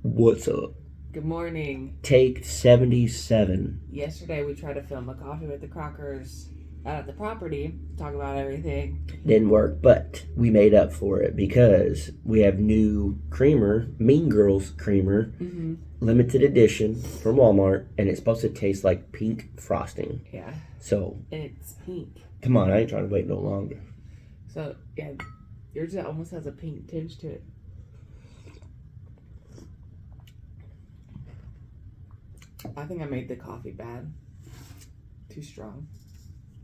What's up? Good morning. Take 77. Yesterday we tried to film a coffee with the Crockers out at the property, talk about everything. Didn't work, but we made up for it because we have new creamer, Mean Girls creamer, limited edition from Walmart, and it's supposed to taste like pink frosting. Yeah. So, And it's pink. come on, I ain't trying to wait no longer. So, yeah, yours almost has a pink tinge to it. I think I made the coffee bad. Too strong.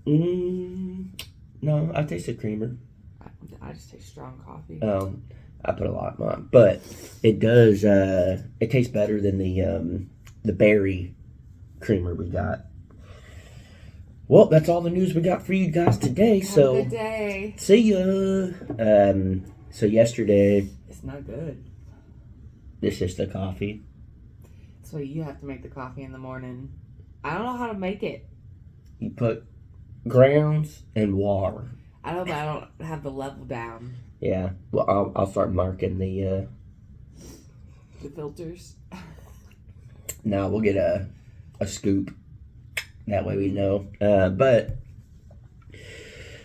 No, I tasted creamer. I just taste strong coffee. I put a lot in mine, but it does. It tastes better than the berry creamer we got. Well, that's all the news we got for you guys today. Have So, a good day. see ya. So yesterday, It's not good. this is the coffee. So you have to make the coffee in the morning. I don't know how to make it. You put grounds and water. I know, but I don't have the level down. Yeah. Well, I'll start marking the. The filters. Now we'll get a scoop. That way we know. But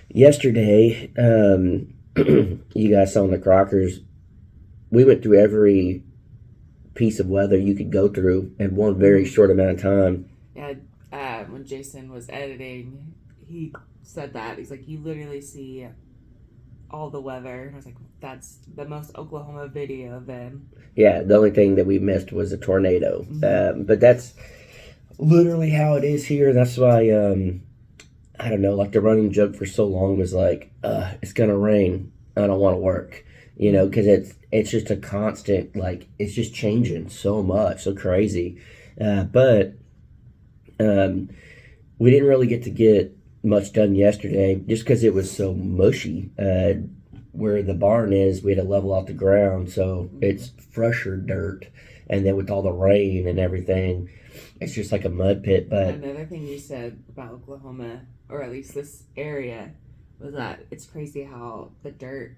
yesterday, you guys saw in the Crockers, we went through every piece of weather you could go through in one very short amount of time. Yeah, when Jason was editing, he said that. He's like, you literally see all the weather. And I was like, that's the most Oklahoma video then. Yeah, the only thing that we missed was a tornado. But that's literally how it is here. That's why, I don't know, like the running joke for so long was like, it's going to rain. I don't want to work. You know, because it's just a constant, like, it's just changing so much, so crazy. But we didn't really get much done yesterday just because it was so mushy. Where the barn is, we had to level out the ground, so it's fresher dirt. And then with all the rain and everything, it's just like a mud pit. But another thing you said about Oklahoma, or at least this area, was that it's crazy how the dirt,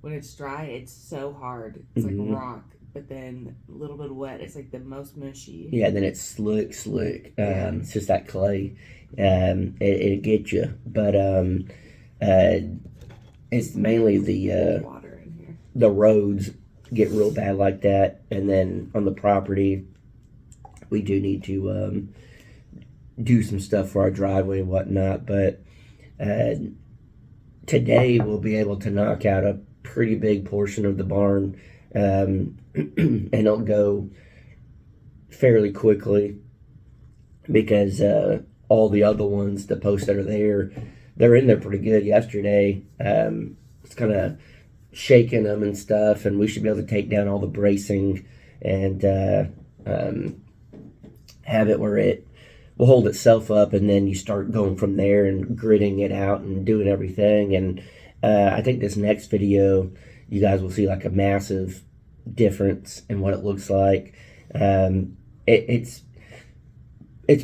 when it's dry, it's so hard. It's like rock. But then a little bit wet, it's like the most mushy. Yeah, then it's slick. It's just that clay. It get you. But it's mainly the water in here. The roads get real bad like that. And then on the property, we do need to do some stuff for our driveway and whatnot. But today we'll be able to knock out a pretty big portion of the barn, and it'll go fairly quickly because all the other ones, the posts that are there, they're in there pretty good. Yesterday, it's kind of shaking them and stuff, and we should be able to take down all the bracing and have it where it will hold itself up, and then you start going from there and gridding it out and doing everything. And I think this next video, you guys will see like a massive difference in what it looks like. It's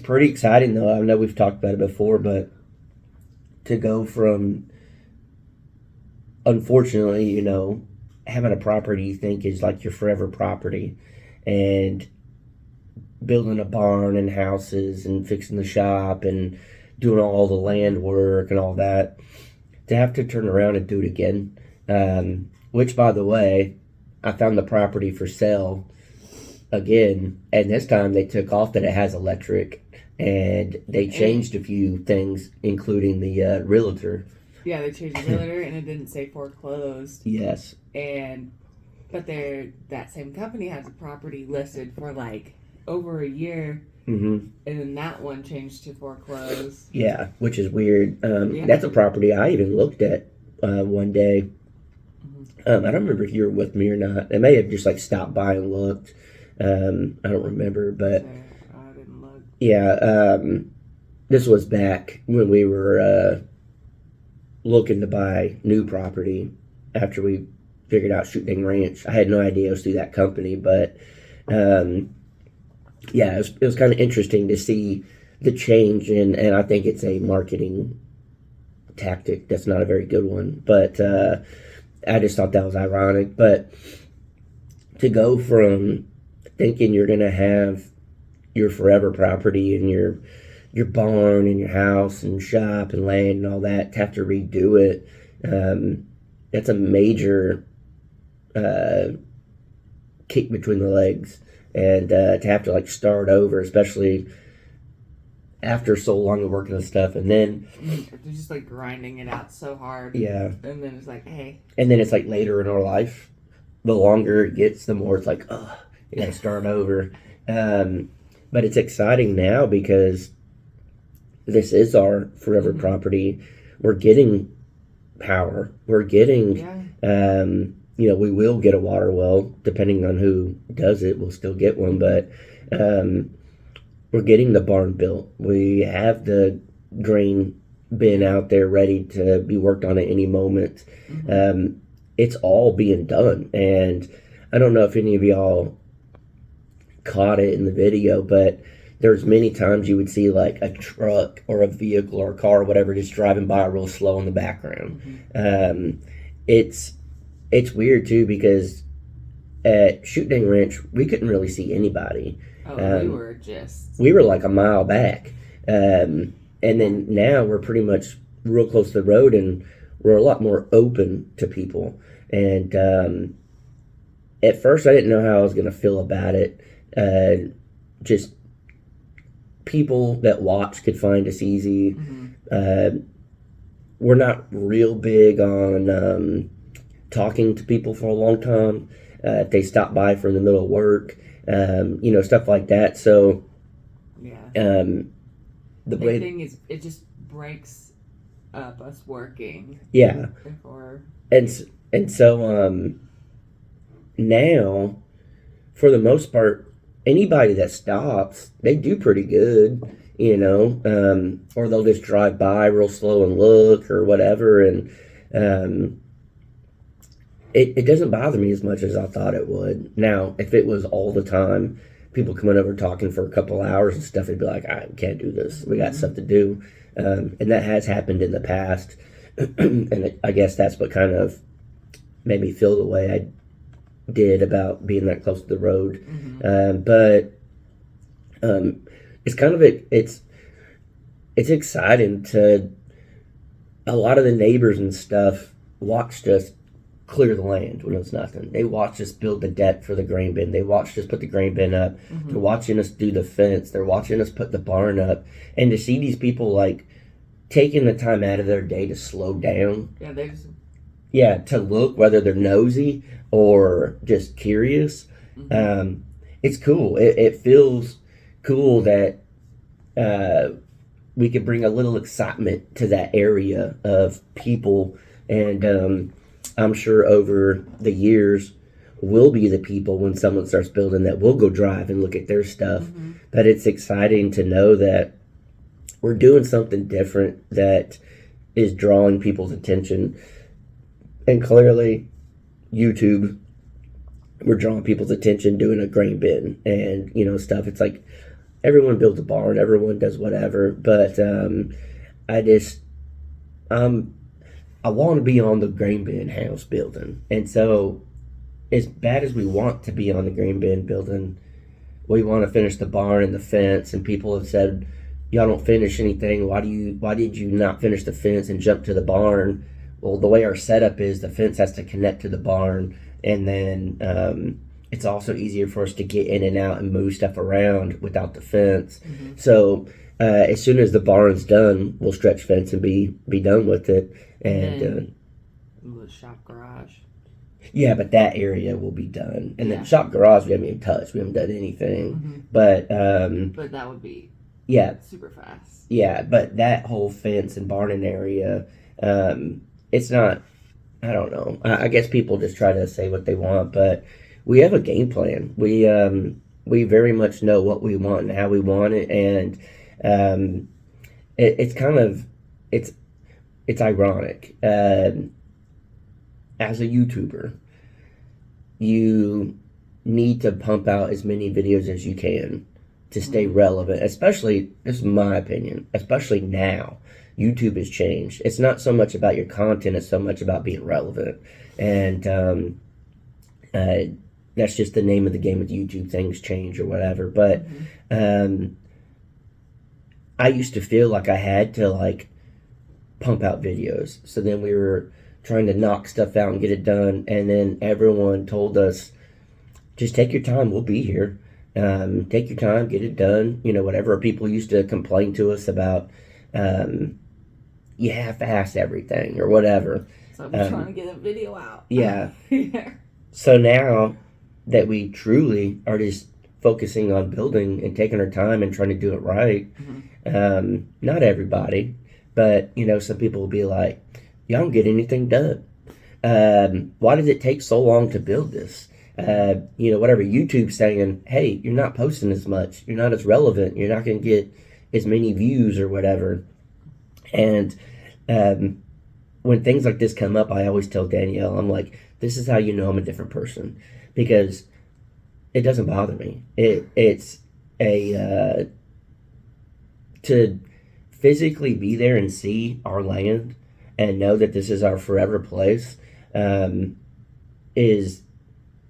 pretty exciting though. I know we've talked about it before, but to go from, unfortunately, you know, having a property you think is like your forever property, and building a barn and houses and fixing the shop and doing all the land work and all that, to have to turn around and do it again. Which, by the way, I found the property for sale again, and this time they took off that it has electric, and they changed a few things, including the realtor. Yeah, they changed the realtor, and it didn't say foreclosed. Yes. But that same company has a property listed for like over a year. And then that one changed to foreclosed. Yeah, which is weird. That's a property I even looked at one day. I don't remember if you were with me or not. They may have just like stopped by and looked. I don't remember, but I didn't look. Yeah, this was back when we were looking to buy new property after we figured out Shoot Dang Ranch. I had no idea it was through that company, but yeah, it was kind of interesting to see the change, and I think it's a marketing tactic that's not a very good one, but I just thought that was ironic. But to go from thinking you're gonna have your forever property and your barn and your house and shop and land and all that, to have to redo it, that's a major kick between the legs. And to have to like start over, especially after so long of working and stuff, and then they're just like grinding it out so hard. yeah, And then it's like, hey. and then it's like later in our life, the longer it gets, the more it's like, oh, you gotta start over. But it's exciting now because this is our forever property. We're getting power. We're getting, we will get a water well, depending on who does it. We'll still get one, but we're getting the barn built. We have the grain bin out there ready to be worked on at any moment. It's all being done, and I don't know if any of y'all caught it in the video, but there's many times you would see like a truck or a vehicle or a car or whatever just driving by real slow in the background. It's weird too, because at Shoot Dang Ranch we couldn't really see anybody. We were like a mile back, and then now we're pretty much real close to the road, and we're a lot more open to people. And at first I didn't know how I was going to feel about it. Just people that watch could find us easy. We're not real big on talking to people for a long time. If they stop by from the middle of work, stuff like that. So the big thing is it just breaks up us working. Yeah. And so now, for the most part, anybody that stops, they do pretty good, or they'll just drive by real slow and look or whatever. And it doesn't bother me as much as I thought it would. Now, if it was all the time, people coming over talking for a couple hours and stuff, it'd be like, I can't do this. We got stuff to do. And that has happened in the past. And I guess that's what kind of made me feel the way I did about being that close to the road. But it's kind of it's exciting to a lot of the neighbors and stuff watched us clear the land when it was nothing. They watched us build the deck for the grain bin. They watched us put the grain bin up. They're watching us do the fence. They're watching us put the barn up. And to see these people like taking the time out of their day to slow down. To look, whether they're nosy or just curious. It's cool. It feels cool that we could bring a little excitement to that area of people. And I'm sure over the years we'll be the people when someone starts building that we'll go drive and look at their stuff. But it's exciting to know that we're doing something different that is drawing people's attention. And clearly, YouTube, we're drawing people's attention doing a grain bin and, stuff. It's like everyone builds a barn, everyone does whatever. But I want to be on the grain bin house building. And so, as bad as we want to be on the grain bin building, we want to finish the barn and the fence. And people have said, y'all don't finish anything. Why did you not finish the fence and jump to the barn? Well, the way our setup is, the fence has to connect to the barn, and then it's also easier for us to get in and out and move stuff around without the fence. So as soon as the barn's done, we'll stretch fence and be done with it. And the shop garage. Yeah, but that area will be done, and then shop garage we haven't even touched. We haven't done anything, but that would be super fast. Yeah, but that whole fence and barning area. It's not, I don't know. I guess people just try to say what they want, but we have a game plan. We very much know what we want and how we want it, and it's kind of it's ironic. As a YouTuber, you need to pump out as many videos as you can to stay relevant. Especially, this is my opinion. Especially now. YouTube has changed. It's not so much about your content, it's so much about being relevant. And that's just the name of the game with YouTube. Things change or whatever. But I used to feel like I had to like pump out videos. So then we were trying to knock stuff out and get it done, and then everyone told us, just take your time, we'll be here. Take your time, get it done. You know, whatever. People used to complain to us about, you half-ass everything or whatever. So I'm trying to get a video out. Yeah. Yeah. So now that we truly are just focusing on building and taking our time and trying to do it right, not everybody, but, you know, some people will be like, y'all don't get anything done. Why did it take so long to build this? You know, whatever. YouTube's saying, hey, you're not posting as much. You're not as relevant. You're not going to get as many views or whatever. And when things like this come up, I always tell Danielle, I'm like, this is how you know I'm a different person. Because it doesn't bother me. It's a... to physically be there and see our land and know that this is our forever place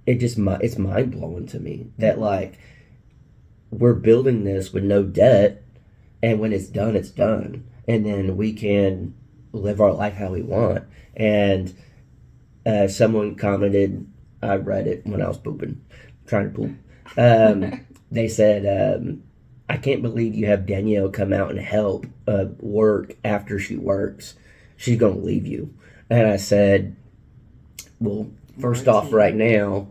it's mind-blowing to me that like we're building this with no debt, and when it's done, and then we can live our life how we want. And someone commented, I read it when I was trying to poop. They said, I can't believe you have Danielle come out and help work after she works. She's going to leave you. And I said, well, first off right now,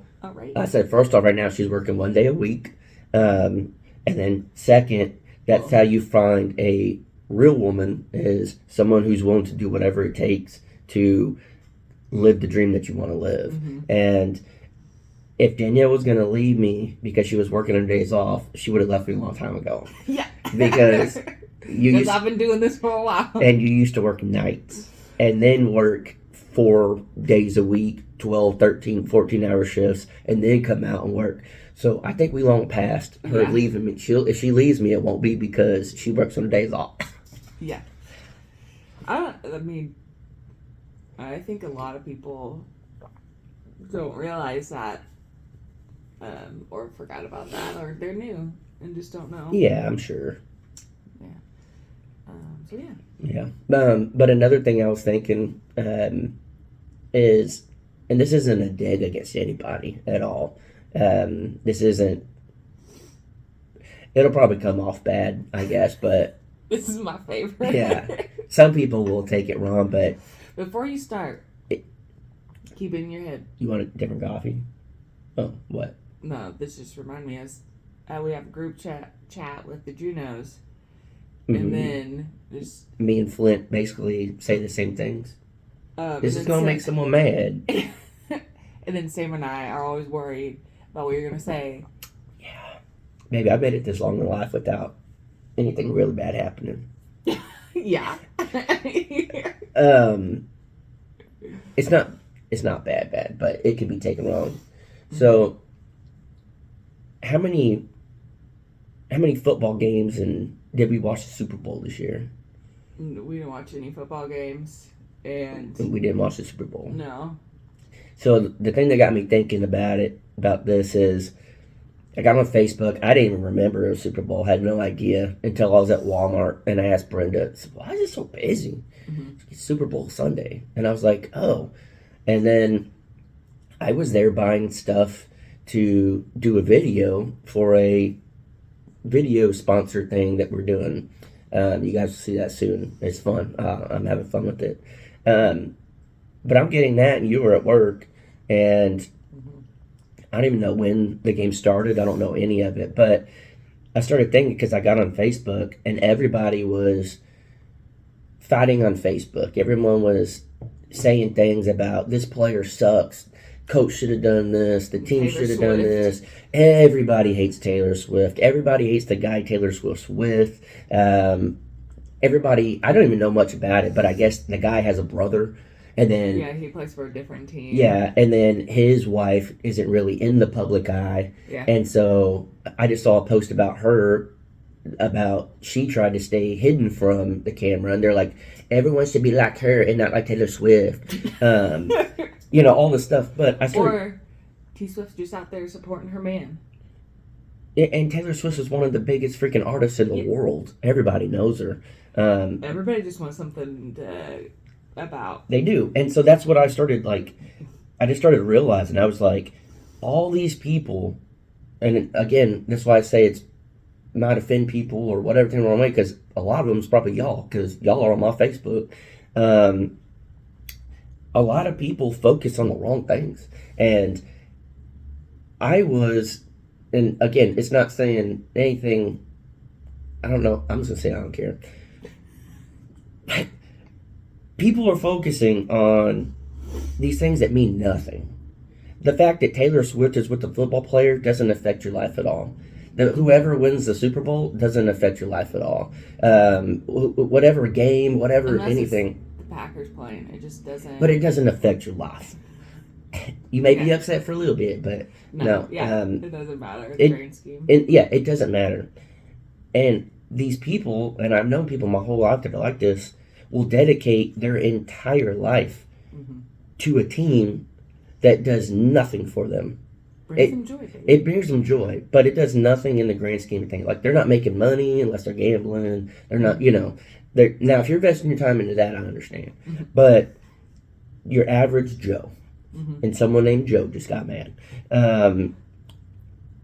she's working 1 day a week. And then second, that's how you find a real woman, is someone who's willing to do whatever it takes to live the dream that you want to live. And if Danielle was going to leave me because she was working her days off, she would have left me a long time ago. Yeah. Because I've been doing this for a while. And you used to work nights and then work 4 days a week, 12, 13, 14-hour shifts, and then come out and work. So I think we long past her leaving me. If she leaves me, it won't be because she works on her days off. Yeah. I think a lot of people don't realize that, or forgot about that, or they're new and just don't know. Yeah, I'm sure. Yeah. So yeah. Yeah. But another thing I was thinking is, and this isn't a dig against anybody at all. This isn't. It'll probably come off bad, I guess, but. This is my favorite. Yeah. Some people will take it wrong, but. Before you start, keep it in your head. You want a different coffee? Oh, what? No, this just reminded me of we have a group chat with the Junos, and then just me and Flint basically say the same things. This is gonna make someone mad. And then Sam and I are always worried about what you're gonna say. Yeah, maybe I made it this long in life without anything really bad happening. Yeah. It's not bad, but it can be taken wrong. So, how many football games did we watch the Super Bowl this year? We didn't watch any football games, and we didn't watch the Super Bowl. No. So the thing that got me thinking about this is, I got on Facebook. I didn't even remember a Super Bowl. Had no idea until I was at Walmart and I asked Brenda, "Why is it so busy? It's Super Bowl Sunday." And I was like, "Oh." And then I was there buying stuff to do a video for a video sponsor thing that we're doing. You guys will see that soon. It's fun. I'm having fun with it. But I'm getting that, and you were at work, and I don't even know when the game started. I don't know any of it, but I started thinking, because I got on Facebook, and everybody was fighting on Facebook. Everyone was saying things about, this player sucks, coach should have done this, the team should have done this. Everybody hates Taylor Swift. Everybody hates the guy Taylor Swift's with. Everybody, I don't even know much about it, but I guess the guy has a brother. And then, yeah, he plays for a different team. Yeah, and then his wife isn't really in the public eye. Yeah. And so I just saw a post about her, about she tried to stay hidden from the camera, and they're like, everyone should be like her and not like Taylor Swift. You know, all this stuff. But I started. Or T Swift's just out there supporting her man. And Taylor Swift is one of the biggest freaking artists in the world. Everybody knows her. Everybody just wants something about. They do. And so that's what I started, like, I just started realizing. I was like, all these people, and again, that's why I say it's not offend people or whatever thing wrong way, because a lot of them is probably y'all, because y'all are on my Facebook. A lot of people focus on the wrong things. And I was, and again, it's not saying anything, I don't know, I'm just going to say I don't care. People are focusing on these things that mean nothing. The fact that Taylor Swift is with the football player doesn't affect your life at all. Whoever wins the Super Bowl doesn't affect your life at all. Whatever game, whatever Unless anything. It's the Packers playing, it just doesn't. But it doesn't affect your life. You may be upset for a little bit, but no. It doesn't matter in the grand scheme. It doesn't matter. And these people, and I've known people my whole life that are like this, will dedicate their entire life to a team that does nothing for them. Brings them joy, baby. It brings them joy, but it does nothing in the grand scheme of things. Like, they're not making money unless they're gambling. They're not, now, if you're investing your time into that, I understand. But your average Joe, and someone named Joe just got mad.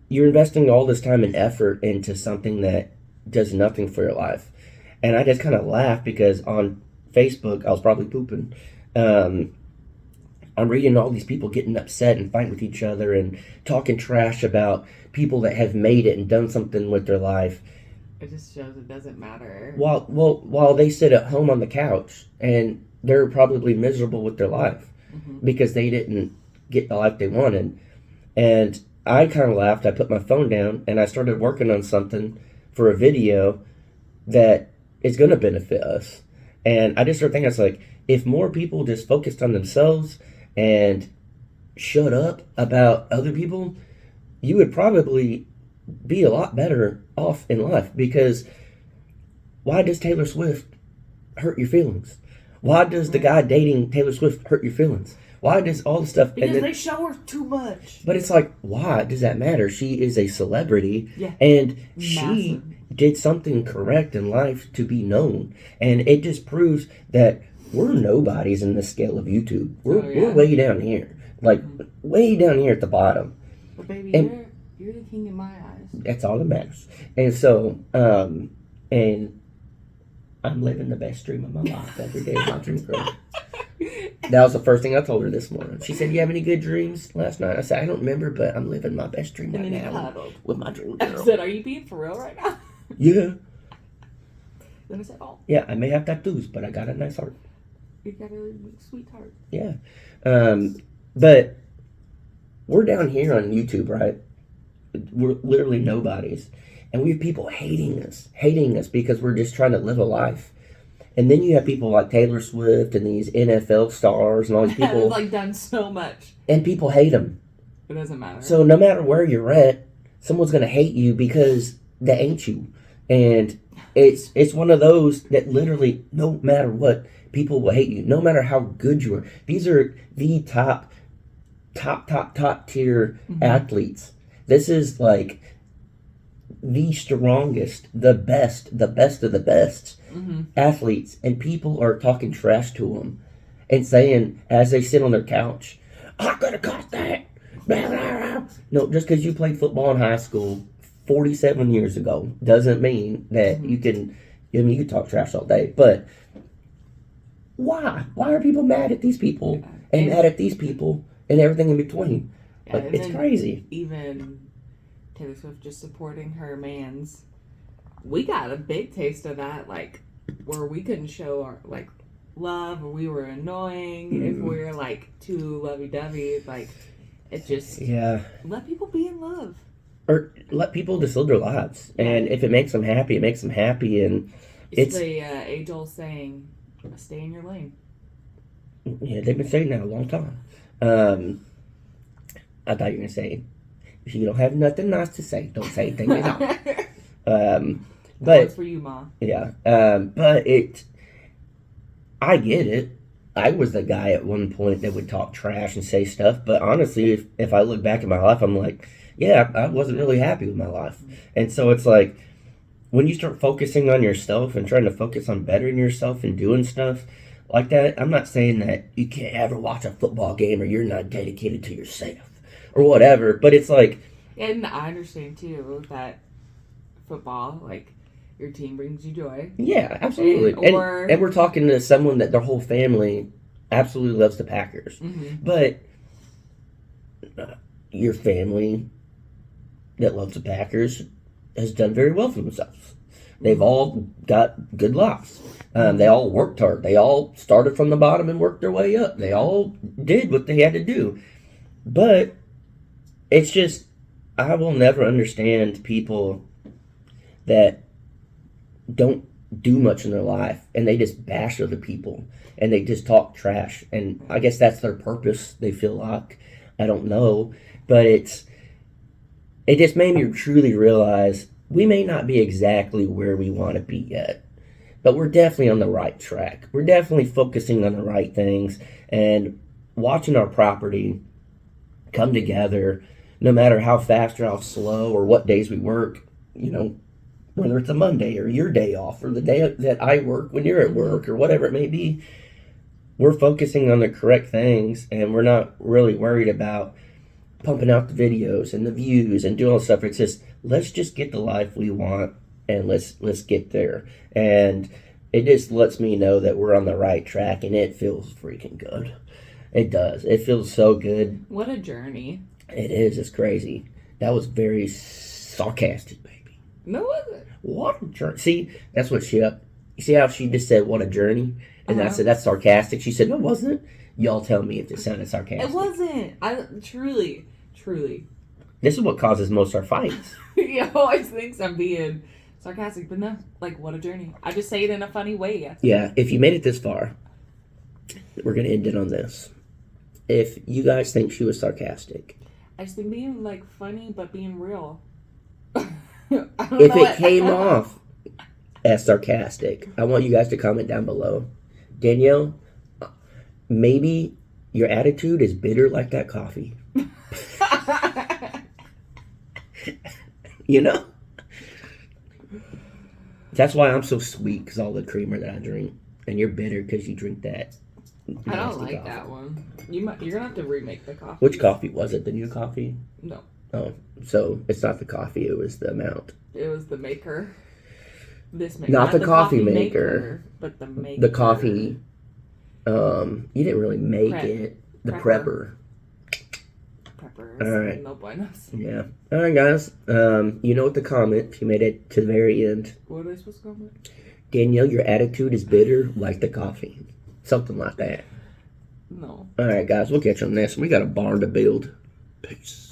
You're investing all this time and effort into something that does nothing for your life. And I just kind of laughed because on Facebook, I was probably pooping. I'm reading all these people getting upset and fighting with each other and talking trash about people that have made it and done something with their life. It just shows it doesn't matter. While they sit at home on the couch and they're probably miserable with their life because they didn't get the life they wanted. And I kind of laughed. I put my phone down and I started working on something for a video that is going to benefit us. And I just started thinking, I was like, if more people just focused on themselves and shut up about other people, you would probably be a lot better off in life. Because why does Taylor Swift hurt your feelings? Why does the guy dating Taylor Swift hurt your feelings? Why does all the stuff... Because they show her too much. But it's like, why does that matter? She is a celebrity. Yeah. And she did something correct in life to be known. And it just proves that we're nobodies in the scale of YouTube. We're way down here. Like, way down here at the bottom. But baby, you're the king in my eyes. That's all that matters. And so, and I'm living the best dream of my life every day of my dream girl. That was the first thing I told her this morning. She said, "You have any good dreams last night?" I said, "I don't remember, but I'm living my best dream right now with my dream girl." I said, "Are you being for real right now?" Yeah. Then I said, "Oh." Yeah, I may have tattoos, but I got a nice heart. You got a sweet heart. Yeah. But we're down here on YouTube, right? We're literally nobodies. And we have people hating us because we're just trying to live a life. And then you have people like Taylor Swift and these NFL stars and all these people. They've done so much. And people hate them. It doesn't matter. So no matter where you're at, someone's going to hate you because they ain't you. And it's one of those that literally, no matter what, people will hate you. No matter how good you are. These are the top tier athletes. This is like the strongest, the best of the best athletes, and people are talking trash to them and saying as they sit on their couch, "I could have caught that." No, just because you played football in high school 47 years ago doesn't mean that you can. I mean, you can talk trash all day, but why? Why are people mad at these people and mad at these people and everything in between? Like, it's crazy. Even Taylor Swift just supporting her man's. We got a big taste of that, like, where we couldn't show our, like, love, or we were annoying, if we were, like, too lovey-dovey, like, it just... Yeah. Let people be in love. Or let people just live their lives. And if it makes them happy, it makes them happy, and it's the age-old saying, stay in your lane. Yeah, they've been saying that a long time. I thought you were going to say, if you don't have nothing nice to say, don't say anything at all. But for you, Ma. Yeah. But I get it. I was the guy at one point that would talk trash and say stuff, but honestly, if I look back at my life, I'm like, yeah, I wasn't really happy with my life. And so it's like, when you start focusing on yourself and trying to focus on bettering yourself and doing stuff like that, I'm not saying that you can't ever watch a football game or you're not dedicated to yourself or whatever, but it's like, And I understand too that football, like, your team brings you joy. yeah, absolutely. And we're talking to someone that their whole family absolutely loves the Packers. Mm-hmm. But your family that loves the Packers has done very well for themselves. They've all got good lives. They all worked hard. They all started from the bottom and worked their way up. They all did what they had to do. But it's just, I will never understand people that don't do much in their life and they just bash other people and they just talk trash. And I guess that's their purpose, they feel like. I don't know. But it just made me truly realize we may not be exactly where we want to be yet, but we're definitely on the right track. We're definitely focusing on the right things and watching our property come together, no matter how fast or how slow or what days we work, you know, whether it's a Monday or your day off or the day that I work when you're at work or whatever it may be. We're focusing on the correct things and we're not really worried about pumping out the videos and the views and doing all the stuff. It's just, let's just get the life we want and let's get there. And it just lets me know that we're on the right track and it feels freaking good. It does. It feels so good. What a journey. It is. It's crazy. That was very sarcastic, baby. No, it wasn't. What a journey. See, that's what you see how she just said, what a journey? And I said, that's sarcastic. She said, no, it wasn't. Y'all tell me if it sounded sarcastic. It wasn't. I truly. This is what causes most of our fights. He always thinks I'm being sarcastic, but no. Like, what a journey. I just say it in a funny way. Yeah, if you made it this far, we're going to end it on this. If you guys think she was sarcastic. I just think being, like, funny, but being real. If it came off as sarcastic, I want you guys to comment down below. Danielle, maybe your attitude is bitter like that coffee. You know? That's why I'm so sweet, because all the creamer that I drink. And you're bitter because you drink that. I don't like coffee. That one. You're going to have to remake the coffee. Which coffee was it? The new coffee? No. Oh, so it's not the coffee, it was the amount. It was the maker. This maker. Not the coffee maker. But the maker. The coffee. You didn't really make it. The prepper. All right. No buenos. Yeah. All right, guys. You know what to comment if you made it to the very end. What are they supposed to comment? Danielle, your attitude is bitter like the coffee. Something like that. No. All right, guys. We'll catch you on this. We got a barn to build. Peace.